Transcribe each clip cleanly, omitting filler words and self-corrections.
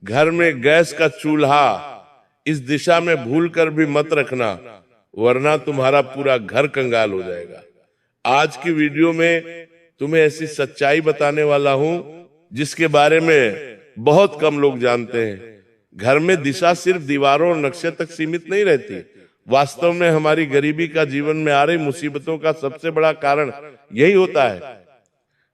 घर में गैस का चूल्हा इस दिशा में भूल कर भी मत रखना, वरना तुम्हारा पूरा घर कंगाल हो जाएगा। आज की वीडियो में तुम्हें ऐसी सच्चाई बताने वाला हूं जिसके बारे में बहुत कम लोग जानते हैं। घर में दिशा सिर्फ दीवारों और नक्शे तक सीमित नहीं रहती। वास्तव में हमारी गरीबी का जीवन में आ रही मुसीबतों का सबसे बड़ा कारण यही होता है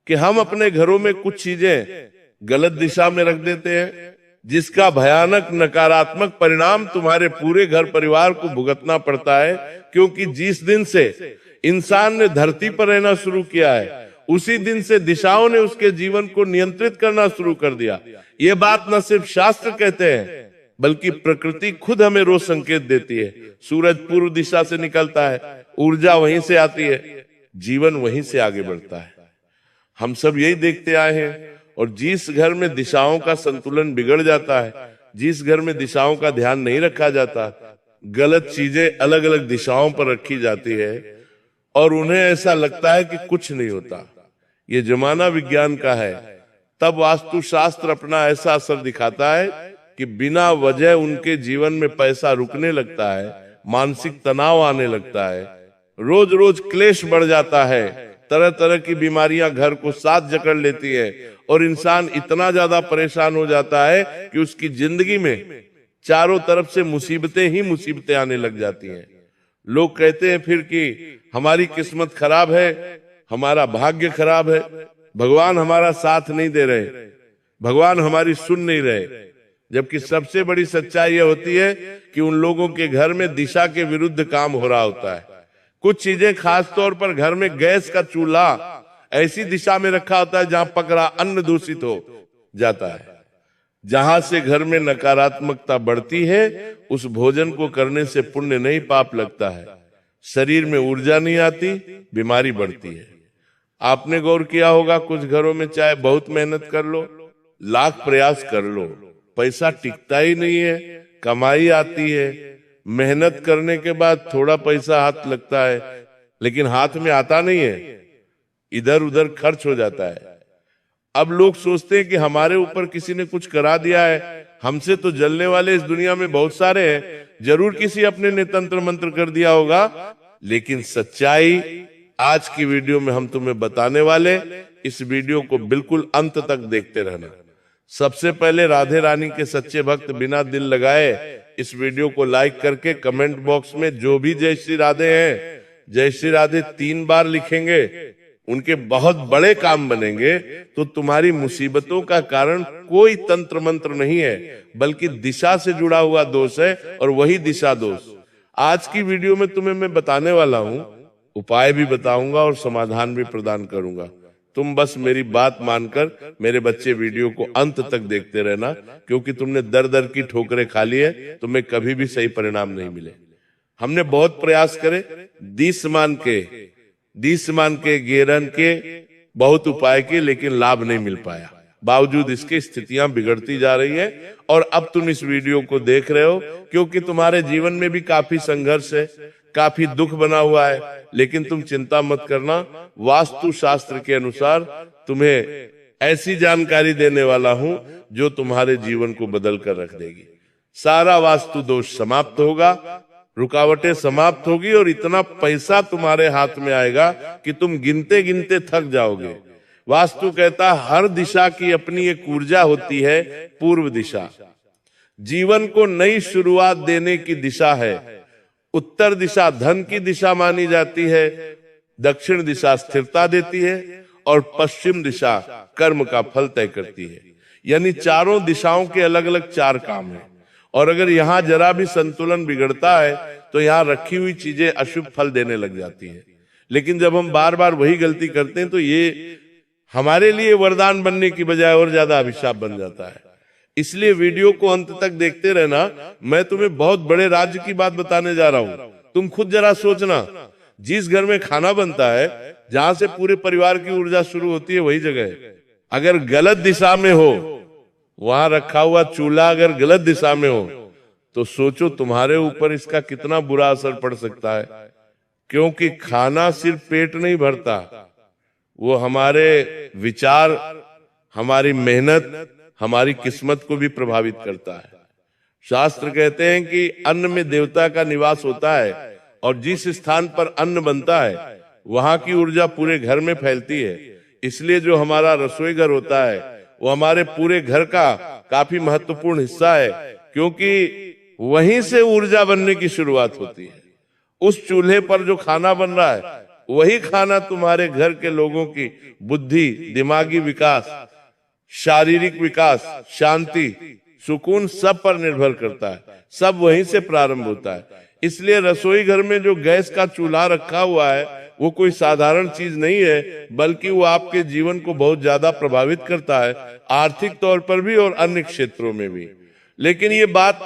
कि हम अपने घरों में कुछ चीजें गलत दिशा में रख देते हैं, जिसका भयानक नकारात्मक परिणाम तुम्हारे पूरे घर परिवार को भुगतना पड़ता है। क्योंकि जिस दिन से इंसान ने धरती पर रहना शुरू किया है, उसी दिन से दिशाओं ने उसके जीवन को नियंत्रित करना शुरू कर दिया। ये बात न सिर्फ शास्त्र कहते हैं, बल्कि प्रकृति खुद हमें रोज संकेत देती है। सूरज पूर्व दिशा से निकलता है, ऊर्जा वहीं से आती है, जीवन वहीं से आगे बढ़ता है। हम सब यही देखते आए हैं। और जिस घर में दिशाओं का संतुलन बिगड़ जाता है, जिस घर में दिशाओं का ध्यान नहीं रखा जाता, गलत चीजें अलग अलग दिशाओं पर रखी जाती है और उन्हें ऐसा लगता है कि कुछ नहीं होता। ये जमाना विज्ञान का है, तब वास्तुशास्त्र अपना ऐसा असर दिखाता है कि बिना वजह उनके जीवन में पैसा रुकने लगता है, मानसिक तनाव आने लगता है, रोज रोज क्लेश बढ़ जाता है, तरह तरह की बीमारियां घर को साथ जकड़ लेती है और इंसान इतना ज्यादा परेशान हो जाता है कि उसकी जिंदगी में चारों तरफ से मुसीबतें ही मुसीबतें आने लग जाती हैं। लोग कहते हैं फिर कि हमारी किस्मत खराब है, हमारा भाग्य खराब है, भगवान हमारा साथ नहीं दे रहे, भगवान हमारी सुन नहीं रहे। जबकि सबसे बड़ी सच्चाई यह होती है कि उन लोगों के घर में दिशा के विरुद्ध काम हो रहा होता है। कुछ चीजें, खास तौर पर घर में गैस का चूल्हा ऐसी दिशा में रखा होता है जहां पक रहा अन्न दूषित हो जाता है। जहां से घर में नकारात्मकता बढ़ती है, उस भोजन को करने से पुण्य नहीं पाप लगता है, शरीर में ऊर्जा नहीं आती, बीमारी बढ़ती है। आपने गौर किया होगा, कुछ घरों में चाहे बहुत मेहनत कर लो, लाख प्रयास कर लो, पैसा टिकता ही नहीं है। कमाई आती है, मेहनत करने के बाद थोड़ा पैसा हाथ लगता है, लेकिन हाथ में आता नहीं है, इधर उधर खर्च हो जाता है। अब लोग सोचते हैं कि हमारे ऊपर किसी ने कुछ करा दिया है, हमसे तो जलने वाले इस दुनिया में बहुत सारे हैं, जरूर किसी अपने ने तंत्र मंत्र कर दिया होगा। लेकिन सच्चाई आज की वीडियो में हम तुम्हें बताने वाले, इस वीडियो को बिल्कुल अंत तक देखते रहना। सबसे पहले राधे रानी के सच्चे भक्त बिना दिल लगाए इस वीडियो को लाइक करके कमेंट बॉक्स में जो भी जय श्री राधे हैं, जय श्री राधे 3 बार लिखेंगे, उनके बहुत बड़े काम बनेंगे। तो तुम्हारी मुसीबतों का कारण कोई तंत्र मंत्र नहीं है, बल्कि दिशा से जुड़ा हुआ दोष है, और वही दिशा दोष आज की वीडियो में तुम्हें मैं बताने वाला हूं। उपाय भी बताऊंगा और समाधान भी प्रदान करूंगा। तुम बस मेरी बात मानकर मेरे बच्चे वीडियो को अंत तक देखते रहना, क्योंकि तुमने दर दर की ठोकरें खा ली है, तुम्हें कभी भी सही परिणाम नहीं मिले। हमने बहुत प्रयास करे, दीसमान के गेरन के बहुत उपाय किए, लेकिन लाभ नहीं मिल पाया। बावजूद इसके स्थितियां बिगड़ती जा रही है, और अब तुम इस वीडियो को देख रहे हो क्योंकि तुम्हारे जीवन में भी काफी संघर्ष है, काफी दुख बना हुआ है। लेकिन तुम चिंता मत करना, वास्तु शास्त्र के अनुसार तुम्हें ऐसी जानकारी देने वाला हूं जो तुम्हारे जीवन को बदल कर रख देगी। सारा वास्तु दोष समाप्त होगा, रुकावटें समाप्त होगी, और इतना पैसा तुम्हारे हाथ में आएगा कि तुम गिनते गिनते थक जाओगे। वास्तु कहता है हर दिशा की अपनी एक ऊर्जा होती है। पूर्व दिशा जीवन को नई शुरुआत देने की दिशा है, उत्तर दिशा धन की दिशा मानी जाती है, दक्षिण दिशा स्थिरता देती है, और पश्चिम दिशा कर्म का फल तय करती है। यानी चारों दिशाओं के अलग अलग 4 काम हैं, और अगर यहाँ जरा भी संतुलन बिगड़ता है तो यहाँ रखी हुई चीजें अशुभ फल देने लग जाती है। लेकिन जब हम बार बार वही गलती करते हैं तो ये हमारे लिए वरदान बनने की बजाय और ज्यादा अभिशाप बन जाता है। इसलिए वीडियो को अंत तक देखते रहना। मैं तुम्हें बहुत बड़े राज्य की बात बताने जा रहा हूं। तुम खुद जरा सोचना, जिस घर में खाना बनता है, जहां से पूरे परिवार की ऊर्जा शुरू होती है, वही जगह है। अगर गलत दिशा में हो, वहां रखा हुआ चूल्हा अगर गलत दिशा में हो, तो सोचो तुम्हारे ऊपर इसका कितना बुरा असर पड़ सकता है। क्योंकि खाना सिर्फ पेट नहीं भरता, वो हमारे विचार, हमारी मेहनत, हमारी किस्मत को भी प्रभावित करता है। शास्त्र कहते हैं कि अन्न में देवता का निवास होता है और जिस स्थान पर अन्न बनता है वहां की ऊर्जा पूरे घर में फैलती है। इसलिए जो हमारा रसोई घर होता है वो हमारे पूरे घर का काफी महत्वपूर्ण हिस्सा है, क्योंकि वहीं से ऊर्जा बनने की शुरुआत होती है। उस चूल्हे पर जो खाना बन रहा है वही खाना तुम्हारे घर के लोगों की बुद्धि, दिमागी विकास, शारीरिक विकास, शांति, सुकून सब पर निर्भर करता है। सब वहीं से प्रारंभ होता है। इसलिए रसोई घर में जो गैस का चूल्हा रखा हुआ है वो कोई साधारण चीज नहीं है, बल्कि वो आपके जीवन को बहुत ज्यादा प्रभावित करता है, आर्थिक तौर पर भी और अन्य क्षेत्रों में भी। लेकिन ये बात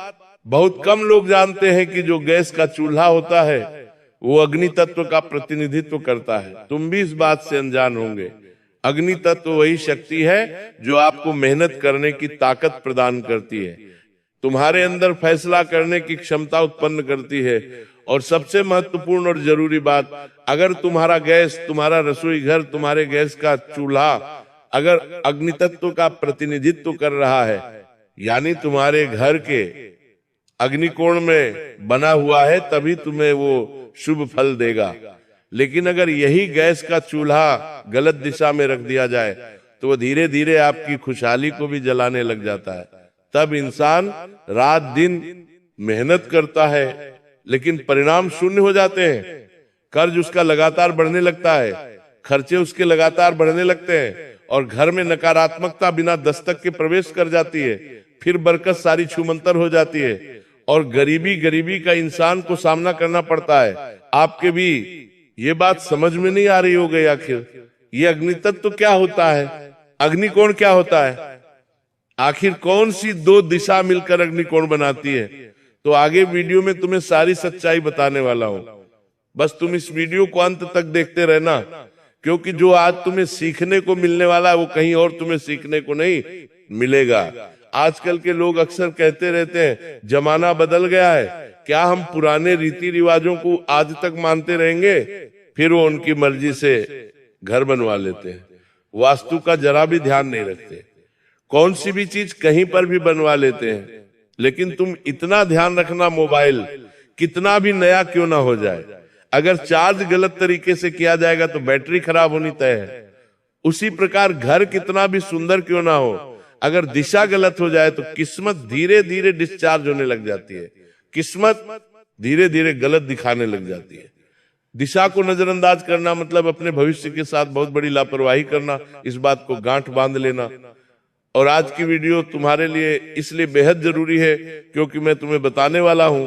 बहुत कम लोग जानते हैं कि जो गैस का चूल्हा होता है वो अग्नि तत्व का प्रतिनिधित्व करता है। तुम भी इस बात से अनजान होंगे। अग्नि तत्व वही शक्ति है जो आपको मेहनत करने की ताकत प्रदान करती है, तुम्हारे अंदर फैसला करने की क्षमता उत्पन्न करती है। और सबसे महत्वपूर्ण और जरूरी बात, अगर तुम्हारा गैस, तुम्हारा रसोई घर, तुम्हारे गैस का चूल्हा अगर अग्नि तत्व का प्रतिनिधित्व कर रहा है, यानी तुम्हारे घर के अग्निकोण में बना हुआ है, तभी तुम्हें वो शुभ फल देगा। लेकिन अगर यही गैस का चूल्हा गलत दिशा में रख दिया जाए तो वो धीरे धीरे आपकी खुशहाली को भी जलाने लग जाता है। तब इंसान रात दिन मेहनत करता है लेकिन परिणाम शून्य हो जाते हैं। कर्ज उसका लगातार बढ़ने लगता है, खर्चे उसके लगातार बढ़ने लगते हैं और घर में नकारात्मकता बिना दस्तक के प्रवेश कर जाती है। फिर बरकत सारी छूमंतर हो जाती है और गरीबी का इंसान को सामना करना पड़ता है। आपके भी ये बात समझ में नहीं आ रही हो गई, आखिर ये अग्नि तत्व क्या होता है, अग्निकोण क्या होता है, आखिर कौन सी दो दिशा मिलकर अग्निकोण बनाती है। तो आगे वीडियो में तुम्हें सारी सच्चाई बताने वाला हूं। बस तुम इस वीडियो को अंत तक देखते रहना, क्योंकि जो आज तुम्हें सीखने को मिलने वाला है वो कहीं और तुम्हें सीखने को नहीं मिलेगा। आजकल के लोग अक्सर कहते रहते हैं जमाना बदल गया है, क्या हम पुराने रीति रिवाजों को आज तक मानते रहेंगे। फिर वो उनकी मर्जी से घर बनवा लेते हैं, वास्तु का जरा भी ध्यान नहीं रखते, कौन सी भी चीज कहीं पर भी बनवा लेते हैं। लेकिन तुम इतना ध्यान रखना, मोबाइल कितना भी नया क्यों ना हो जाए, अगर चार्ज गलत तरीके से किया जाएगा तो बैटरी खराब होनी तय है। उसी प्रकार घर कितना भी सुंदर क्यों ना हो, अगर दिशा गलत हो जाए तो किस्मत धीरे धीरे डिस्चार्ज होने लग जाती है, किस्मत धीरे धीरे गलत दिखाने लग जाती है। दिशा को नजरअंदाज करना मतलब अपने भविष्य के साथ बहुत बड़ी लापरवाही करना, इस बात को गांठ बांध लेना। और आज की वीडियो तुम्हारे लिए इसलिए बेहद जरूरी है क्योंकि मैं तुम्हें बताने वाला हूं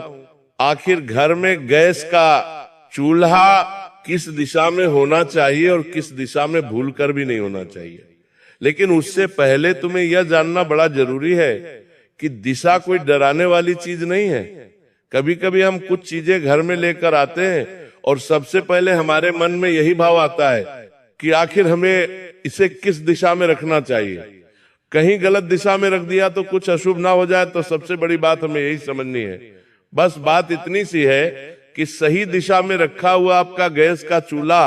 आखिर घर में गैस का चूल्हा किस दिशा में होना चाहिए और किस दिशा में भूलकर भी नहीं होना चाहिए। लेकिन उससे पहले तुम्हें यह जानना बड़ा जरूरी है कि दिशा कोई डराने वाली चीज नहीं है। कभी कभी हम कुछ चीजें घर में लेकर आते हैं और सबसे पहले हमारे मन में यही भाव आता है कि आखिर हमें इसे किस दिशा में रखना चाहिए। कहीं गलत दिशा में रख दिया तो कुछ अशुभ ना हो जाए, तो सबसे बड़ी बात हमें यही समझनी है। बस बात इतनी सी है कि सही दिशा में रखा हुआ आपका गैस का चूल्हा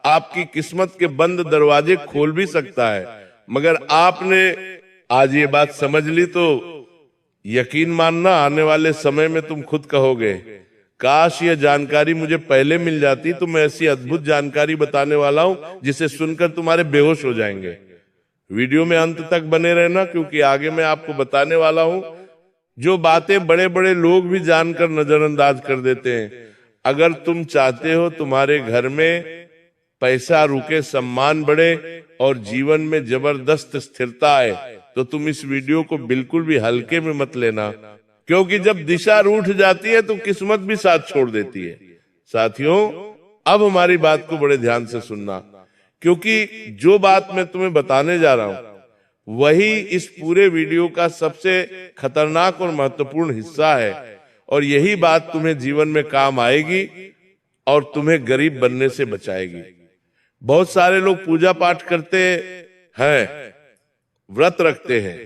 आपकी किस्मत के बंद दरवाजे खोल भी सकता है। मगर आपने आज ये बात समझ ली तो यकीन मानना, आने वाले समय में तुम खुद कहोगे काश ये जानकारी मुझे पहले मिल जाती, तो मैं ऐसी अद्भुत जानकारी बताने वाला हूं जिसे सुनकर तुम्हारे बेहोश हो जाएंगे। वीडियो में अंत तक बने रहना, क्योंकि आगे मैं आपको बताने वाला हूं जो बातें बड़े बड़े लोग भी जानकर नजरअंदाज कर देते हैं। अगर तुम चाहते हो तुम्हारे घर में पैसा रुके, सम्मान बढ़े और जीवन में जबरदस्त स्थिरता आए, तो तुम इस वीडियो को बिल्कुल भी हल्के में मत लेना, क्योंकि जब दिशा रूठ जाती है तो किस्मत भी साथ छोड़ देती है। साथियों, अब हमारी बात को बड़े ध्यान से सुनना, क्योंकि जो बात मैं तुम्हें बताने जा रहा हूं वही इस पूरे वीडियो का सबसे खतरनाक और महत्वपूर्ण हिस्सा है। और यही बात तुम्हें जीवन में काम आएगी और तुम्हें गरीब बनने से बचाएगी। बहुत सारे लोग पूजा पाठ करते हैं, व्रत रखते हैं,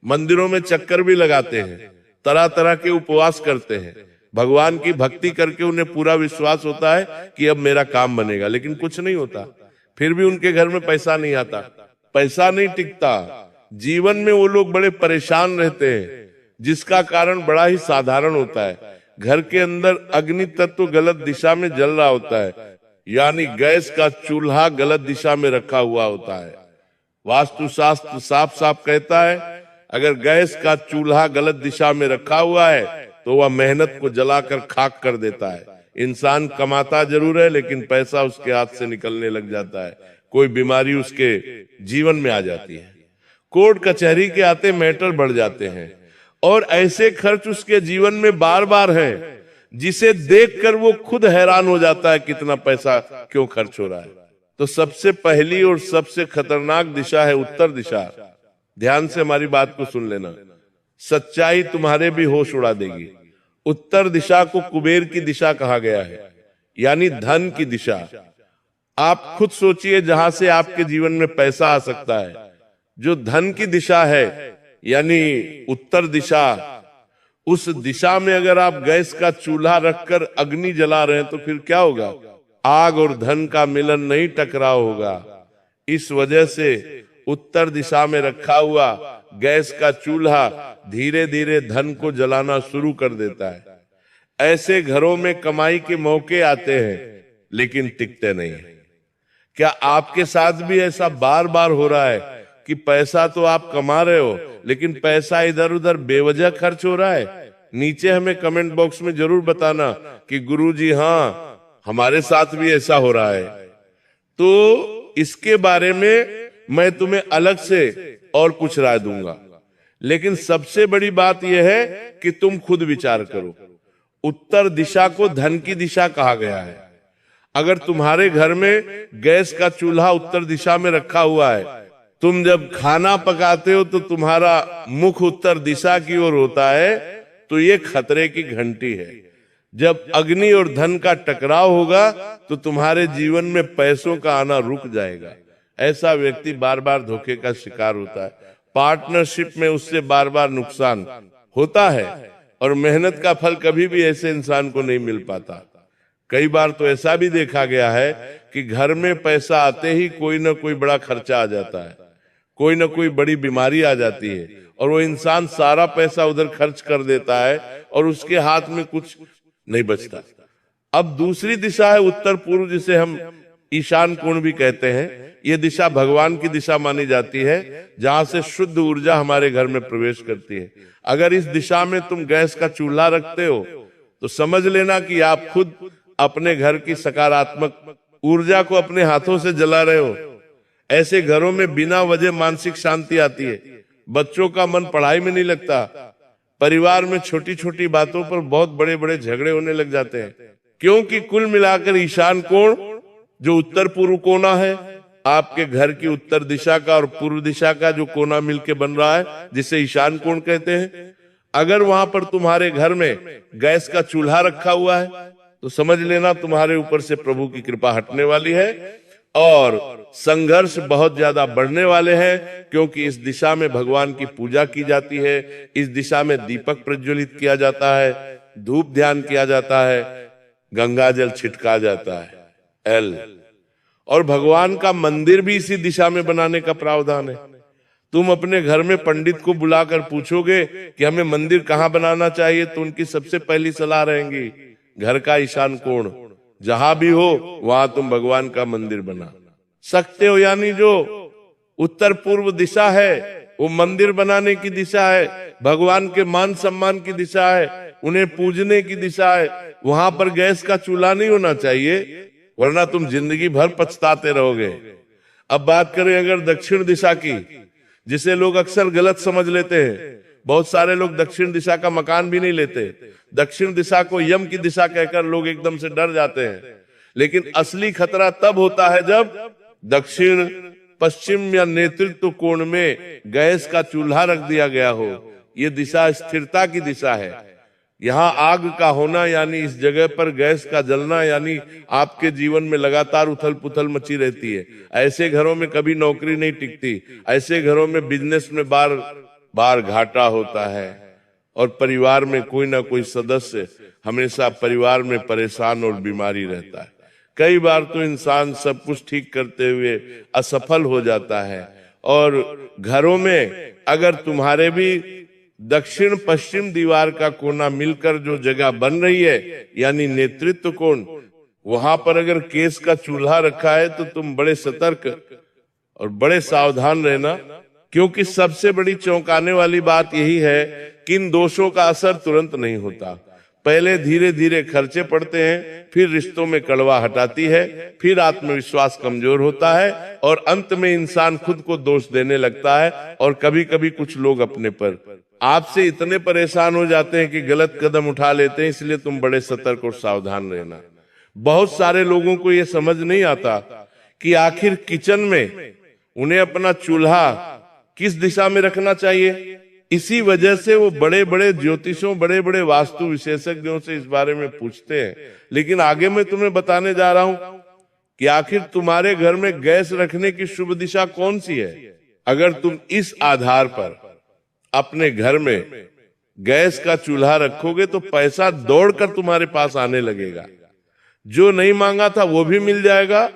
मंदिरों में चक्कर भी लगाते हैं, तरह तरह के उपवास करते हैं, भगवान की भक्ति करके उन्हें पूरा विश्वास होता है कि अब मेरा काम बनेगा, लेकिन कुछ नहीं होता। फिर भी उनके घर में पैसा नहीं आता, पैसा नहीं टिकता, जीवन में वो लोग बड़े परेशान रहते हैं, जिसका कारण बड़ा ही साधारण होता है। घर के अंदर अग्नि तत्व गलत दिशा में जल रहा होता है, यानी गैस का चूल्हा गलत दिशा में रखा हुआ होता है। वास्तुशास्त्र साफ साफ कहता है, अगर गैस का चूल्हा गलत दिशा में रखा हुआ है तो वह मेहनत को जलाकर खाक कर देता है। इंसान कमाता जरूर है, लेकिन पैसा उसके हाथ से निकलने लग जाता है, कोई बीमारी उसके जीवन में आ जाती है, कोर्ट कचहरी के आते मैटर बढ़ जाते हैं, और ऐसे खर्च उसके जीवन में बार बार हैं, जिसे देखकर वो खुद हैरान हो जाता है कितना पैसा क्यों खर्च हो रहा है। तो सबसे पहली और सबसे खतरनाक दिशा है उत्तर दिशा। ध्यान से हमारी बात को सुन लेना, सच्चाई तुम्हारे भी होश उड़ा देगी। उत्तर दिशा को कुबेर की दिशा कहा गया है, यानी धन की दिशा। आप खुद सोचिए, जहां से आपके जीवन में पैसा आ सकता है, जो धन की दिशा है यानी उत्तर दिशा, उस दिशा में अगर आप गैस का चूल्हा रखकर अग्नि जला रहे हैं तो फिर क्या होगा? आग और धन का मिलन नहीं, टकराव होगा। इस वजह से उत्तर दिशा में रखा हुआ गैस का चूल्हा धीरे धीरे धन को जलाना शुरू कर देता है। ऐसे घरों में कमाई के मौके आते हैं, लेकिन टिकते नहीं। क्या आपके साथ भी ऐसा बार बार हो रहा है कि पैसा तो आप कमा रहे हो, लेकिन पैसा इधर उधर बेवजह खर्च हो रहा है? नीचे हमें कमेंट बॉक्स में जरूर बताना कि गुरुजी हाँ, हमारे साथ भी ऐसा हो रहा है। तो इसके बारे में मैं तुम्हें अलग से और कुछ राय दूंगा, लेकिन सबसे बड़ी बात यह है कि तुम खुद विचार करो। उत्तर दिशा को धन की दिशा कहा गया है। अगर तुम्हारे घर में गैस का चूल्हा उत्तर दिशा में रखा हुआ है, तुम जब खाना पकाते हो तो तुम्हारा मुख उत्तर दिशा की ओर होता है, तो ये खतरे की घंटी है। जब अग्नि और धन का टकराव होगा तो तुम्हारे जीवन में पैसों का आना रुक जाएगा। ऐसा व्यक्ति बार बार धोखे का शिकार होता है, पार्टनरशिप में उससे बार बार नुकसान होता है, और मेहनत का फल कभी भी ऐसे इंसान को नहीं मिल पाता। कई बार तो ऐसा भी देखा गया है कि घर में पैसा आते ही कोई ना कोई बड़ा खर्चा आ जाता है, कोई ना कोई बड़ी बीमारी आ जाती है, और वो इंसान सारा पैसा उधर खर्च कर देता है और उसके हाथ में कुछ नहीं बचता। अब दूसरी दिशा है उत्तर पूर्व, जिसे हम ईशान कोण भी कहते हैं। ये दिशा भगवान की दिशा मानी जाती है, जहां से शुद्ध ऊर्जा हमारे घर में प्रवेश करती है। अगर इस दिशा में तुम गैस का चूल्हा रखते हो तो समझ लेना कि आप खुद अपने घर की सकारात्मक ऊर्जा को अपने हाथों से जला रहे हो। ऐसे घरों में बिना वजह मानसिक शांति आती है, बच्चों का मन पढ़ाई में नहीं लगता, परिवार में छोटी छोटी बातों पर बहुत बड़े बड़े झगड़े होने लग जाते हैं। क्योंकि कुल मिलाकर ईशान कोण, जो उत्तर पूर्व कोना है, आपके घर की उत्तर दिशा का और पूर्व दिशा का जो कोना मिलके बन रहा है, जिसे ईशान कोण कहते हैं, अगर वहां पर तुम्हारे घर में गैस का चूल्हा रखा हुआ है तो समझ लेना तुम्हारे ऊपर से प्रभु की कृपा हटने वाली है और संघर्ष बहुत ज्यादा बढ़ने वाले हैं। क्योंकि इस दिशा में भगवान की पूजा की जाती है, इस दिशा में दीपक प्रज्वलित किया जाता है, धूप ध्यान किया जाता है, गंगा जल छिटका जाता है और भगवान का मंदिर भी इसी दिशा में बनाने का प्रावधान है। तुम अपने घर में पंडित को बुलाकर पूछोगे कि हमें मंदिर कहाँ बनाना चाहिए, तो उनकी सबसे पहली सलाह रहेंगी घर का ईशान कोण, जहां भी हो वहां तुम भगवान का मंदिर बना सकते हो। यानी जो उत्तर पूर्व दिशा है वो मंदिर बनाने की दिशा है, भगवान के मान सम्मान की दिशा है, उन्हें पूजने की दिशा है। वहां पर गैस का चूल्हा नहीं होना चाहिए, वरना तुम जिंदगी भर पछताते रहोगे। अब बात करें अगर दक्षिण दिशा की, जिसे लोग अक्सर गलत समझ लेते हैं। बहुत सारे लोग दक्षिण दिशा का मकान भी नहीं लेते, दक्षिण दिशा को यम की दिशा कहकर लोग एकदम से डर जाते हैं। लेकिन असली खतरा तब होता है जब दक्षिण, पश्चिम या नेतृत्व कोण में गैस का चूल्हा रख दिया गया हो। ये दिशा स्थिरता की दिशा है। यहाँ आग का होना यानी इस जगह पर गैस का जलना, यानी आपके जीवन में लगातार उथल पुथल मची रहती है। ऐसे घरों में कभी नौकरी नहीं टिकती, ऐसे घरों में बिजनेस में बार बार घाटा होता है और परिवार में कोई ना कोई सदस्य हमेशा परिवार में परेशान और बीमारी रहता है। कई बार तो इंसान सब कुछ ठीक करते हुए असफल हो जाता है और घरों में अगर तुम्हारे भी दक्षिण पश्चिम दीवार का कोना मिलकर जो जगह बन रही है यानी नेतृत्व कोण, वहां पर अगर केस का चूल्हा रखा है तो तुम बड़े सतर्क और बड़े सावधान रहना, क्योंकि सबसे बड़ी चौंकाने वाली बात यही है कि इन दोषों का असर तुरंत नहीं होता। पहले धीरे धीरे खर्चे पड़ते हैं, फिर रिश्तों में कड़वा हटाती है, फिर आत्मविश्वास कमजोर होता है और अंत में इंसान खुद को दोष देने लगता है। और कभी कभी कुछ लोग अपने पर आपसे इतने परेशान हो जाते हैं कि गलत कदम उठा लेते हैं। इसलिए तुम बड़े सतर्क और सावधान रहना। बहुत सारे लोगों को यह समझ नहीं आता कि आखिर किचन में उन्हें अपना चूल्हा किस दिशा में रखना चाहिए। इसी वजह से वो बड़े बड़े ज्योतिषों, बड़े बड़े वास्तु विशेषज्ञों से इस बारे में पूछते हैं। लेकिन आगे मैं तुम्हें बताने जा रहा हूं कि आखिर तुम्हारे घर में गैस रखने की शुभ दिशा कौन सी है। अगर तुम इस आधार पर अपने घर में गैस का चूल्हा रखोगे तो पैसा दौड़कर तुम्हारे पास आने लगेगा। जो नहीं मांगा था वो भी मिल जाएगा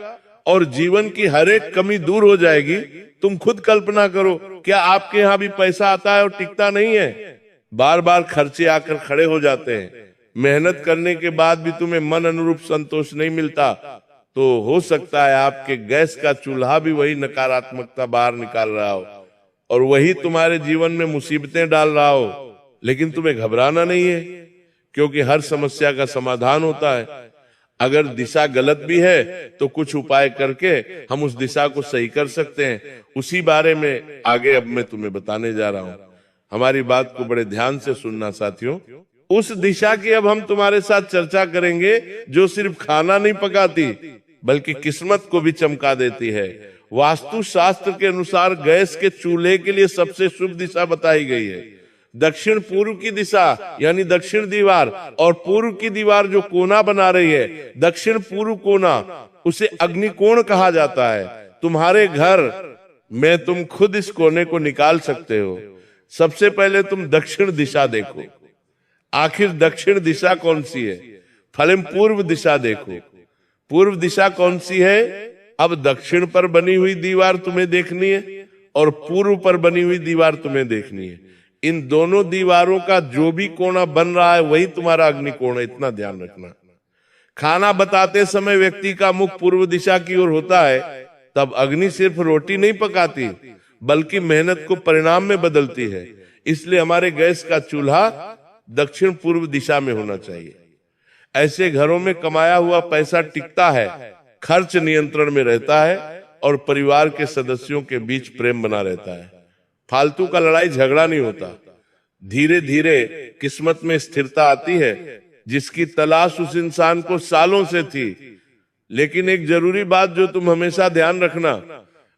और जीवन की हर एक कमी दूर हो जाएगी। तुम खुद कल्पना करो, क्या आपके यहाँ भी पैसा आता है और टिकता नहीं है? बार बार खर्चे आकर खड़े हो जाते हैं। मेहनत करने के बाद भी तुम्हें मन अनुरूप संतोष नहीं मिलता, तो हो सकता है आपके गैस का चूल्हा भी वही नकारात्मकता बाहर निकाल रहा हो और वही तुम्हारे जीवन में मुसीबतें डाल रहा हो। लेकिन तुम्हें घबराना नहीं है, क्योंकि हर समस्या का समाधान होता है। अगर दिशा गलत भी है तो कुछ उपाय करके हम उस दिशा को सही कर सकते हैं। उसी बारे में आगे अब मैं तुम्हें बताने जा रहा हूं। हमारी बात को बड़े ध्यान से सुनना साथियों। उस दिशा की अब हम तुम्हारे साथ चर्चा करेंगे जो सिर्फ खाना नहीं पकाती बल्कि किस्मत को भी चमका देती है। वास्तु शास्त्र के अनुसार गैस के चूल्हे के लिए सबसे शुभ दिशा बताई गई है दक्षिण पूर्व की दिशा, यानी दक्षिण दीवार। और पूर्व की दीवार जो कोना बना रही है, दक्षिण पूर्व कोना, उसे अग्निकोण कहा जाता है। तुम्हारे घर में तुम खुद इस कोने को निकाल सकते हो। सबसे पहले तुम दक्षिण दिशा देखो, आखिर दक्षिण दिशा कौन सी है। फलिम पूर्व दिशा देखो, पूर्व दिशा कौन सी है। अब दक्षिण पर बनी हुई दीवार तुम्हें देखनी है और पूर्व पर बनी हुई दीवार तुम्हें देखनी है। इन दोनों दीवारों का जो भी कोना बन रहा है वही तुम्हारा अग्निकोण है, इतना ध्यान रखना। खाना बताते समय व्यक्ति का मुख पूर्व दिशा की ओर होता है, तब अग्नि सिर्फ रोटी नहीं पकाती बल्कि मेहनत को परिणाम में बदलती है। इसलिए हमारे गैस का चूल्हा दक्षिण पूर्व दिशा में होना चाहिए। ऐसे घरों में कमाया हुआ पैसा टिकता है, खर्च नियंत्रण में रहता है और परिवार के सदस्यों के बीच प्रेम बना रहता है। फालतू का लड़ाई झगड़ा नहीं होता। धीरे धीरे किस्मत में स्थिरता आती है जिसकी तलाश उस इंसान को सालों से थी। लेकिन एक जरूरी बात जो तुम हमेशा ध्यान रखना,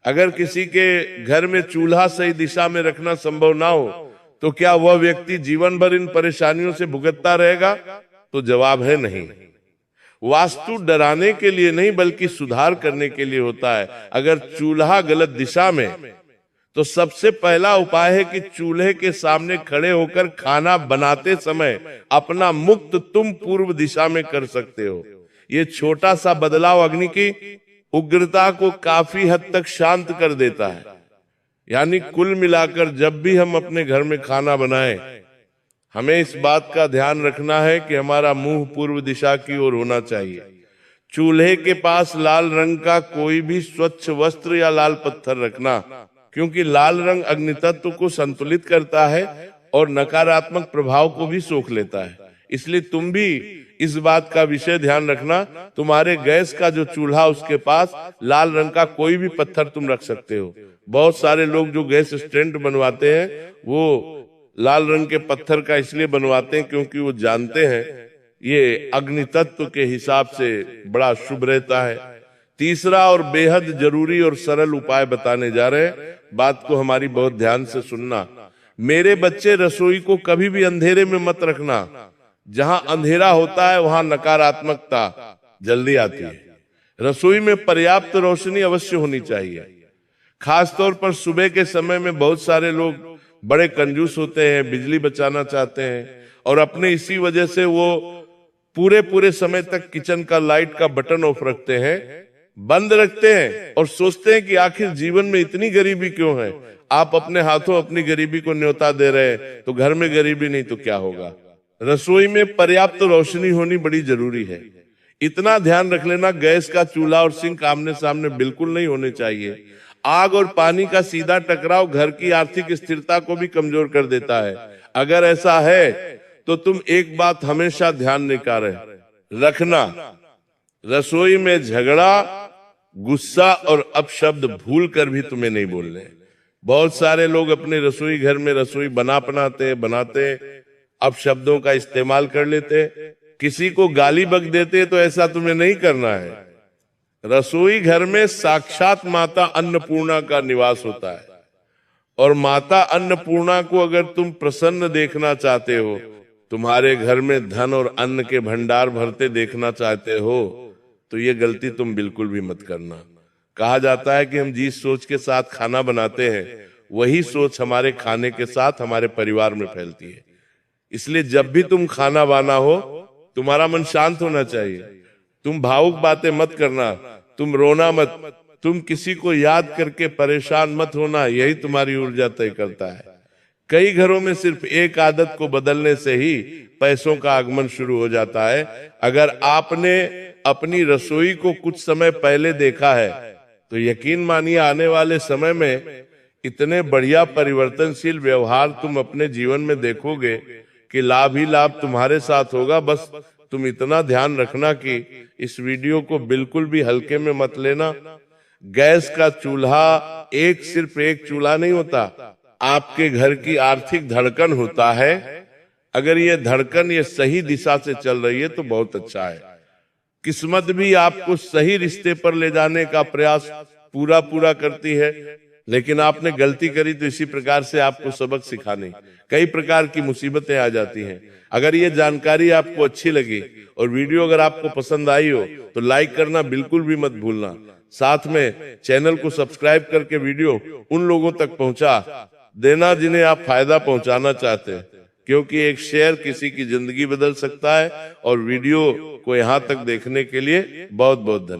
अगर किसी के घर में चूल्हा सही दिशा में रखना संभव ना हो तो क्या वह व्यक्ति जीवन भर इन परेशानियों से भुगतता रहेगा? तो जवाब है नहीं। वास्तु डराने के लिए नहीं बल्कि सुधार करने के लिए होता है। अगर चूल्हा गलत दिशा में, तो सबसे पहला उपाय है कि चूल्हे के सामने खड़े होकर खाना बनाते समय अपना मुक्त तुम पूर्व दिशा में कर सकते हो। ये छोटा सा बदलाव अग्नि की उग्रता को काफी हद तक शांत कर देता है। यानी कुल मिलाकर जब भी हम अपने घर में खाना बनाएं, हमें इस बात का ध्यान रखना है कि हमारा मुंह पूर्व दिशा की ओर होना चाहिए। चूल्हे के पास लाल रंग का कोई भी स्वच्छ वस्त्र या लाल पत्थर रखना, क्योंकि लाल रंग अग्नि तत्व को संतुलित करता है और नकारात्मक प्रभाव को भी सोख लेता है। इसलिए तुम भी इस बात का विषय ध्यान रखना। तुम्हारे गैस का जो चूल्हा, उसके पास लाल रंग का कोई भी पत्थर तुम रख सकते हो। बहुत सारे लोग जो गैस स्टैंड बनवाते हैं वो लाल रंग के पत्थर का इसलिए बनवाते हैं क्योंकि वो जानते हैं ये अग्नि तत्व के हिसाब से बड़ा शुभ रहता है। तीसरा और बेहद जरूरी और सरल उपाय बताने जा रहे हैं, बात को हमारी बहुत ध्यान से सुनना। मेरे बच्चे, रसोई को कभी भी अंधेरे में मत रखना। जहां अंधेरा होता है वहां नकारात्मकता जल्दी आती है। रसोई में पर्याप्त रोशनी अवश्य होनी चाहिए। खासतौर पर सुबह के समय में बहुत सारे लोग बड़े कंजूस होते हैं, बिजली बचाना चाहते हैं और अपने इसी वजह से वो पूरे समय तक किचन का लाइट का बटन ऑफ रखते हैं। बंद रखते हैं और सोचते हैं कि आखिर जीवन में इतनी गरीबी क्यों है। आप अपने हाथों अपनी गरीबी को न्योता दे रहे हैं, तो घर में गरीबी नहीं तो क्या होगा। रसोई में पर्याप्त रोशनी होनी बड़ी जरूरी है। इतना ध्यान रख लेना, गैस का चूल्हा और सिंक आमने सामने बिल्कुल नहीं होने चाहिए। आग और पानी का सीधा टकराव घर की आर्थिक स्थिरता को भी कमजोर कर देता है। अगर ऐसा है तो तुम एक बात हमेशा ध्यान निकाले रखना, रसोई में झगड़ा, गुस्सा और अपशब्द भूल कर भी तुम्हें नहीं बोलने। बहुत सारे लोग अपने रसोई घर में रसोई बनाते अपशब्दों का इस्तेमाल कर लेते, किसी को गाली बक देते, तो ऐसा तुम्हें नहीं करना है। रसोई घर में साक्षात माता अन्नपूर्णा का निवास होता है, और माता अन्नपूर्णा को अगर तुम प्रसन्न देखना चाहते हो, तुम्हारे घर में धन और अन्न के भंडार भरते देखना चाहते हो, तो ये गलती तुम बिल्कुल भी मत करना। कहा जाता है कि हम जिस सोच के साथ खाना बनाते हैं, वही सोच हमारे खाने के साथ हमारे परिवार में फैलती है। इसलिए जब भी तुम खाना बना हो, तुम्हारा मन शांत होना चाहिए। तुम भावुक बातें मत करना, तुम रोना मत, तुम किसी को याद करके परेशान मत होना। यही तुम्हारी ऊर्जा तय करता है। कई घरों में सिर्फ एक आदत को बदलने से ही पैसों का आगमन शुरू हो जाता है। अगर आपने अपनी रसोई को कुछ समय पहले देखा है, तो यकीन मानिए आने वाले समय में इतने बढ़िया परिवर्तनशील व्यवहार तुम अपने जीवन में देखोगे कि लाभ ही लाभ तुम्हारे साथ होगा। बस तुम इतना ध्यान रखना कि इस वीडियो को बिल्कुल भी हल्के में मत लेना। गैस का चूल्हा सिर्फ एक चूल्हा नहीं होता, आपके घर की आर्थिक धड़कन होता है। अगर ये धड़कन ये सही दिशा से चल रही है तो बहुत अच्छा है। किस्मत भी आपको सही रिश्ते पर ले जाने का प्रयास पूरा करती है, लेकिन आपने गलती करी तो इसी प्रकार से आपको सबक सिखाने कई प्रकार की मुसीबतें आ जाती हैं। अगर ये जानकारी आपको अच्छी लगी और वीडियो अगर आपको पसंद आई हो, तो लाइक करना बिल्कुल भी मत भूलना। साथ में चैनल को सब्सक्राइब करके वीडियो उन लोगों तक पहुंचा देना जिन्हें आप फायदा पहुंचाना चाहते हैं, क्योंकि एक शेयर किसी की जिंदगी बदल सकता है। और वीडियो को यहाँ तक देखने के लिए बहुत बहुत धन्यवाद।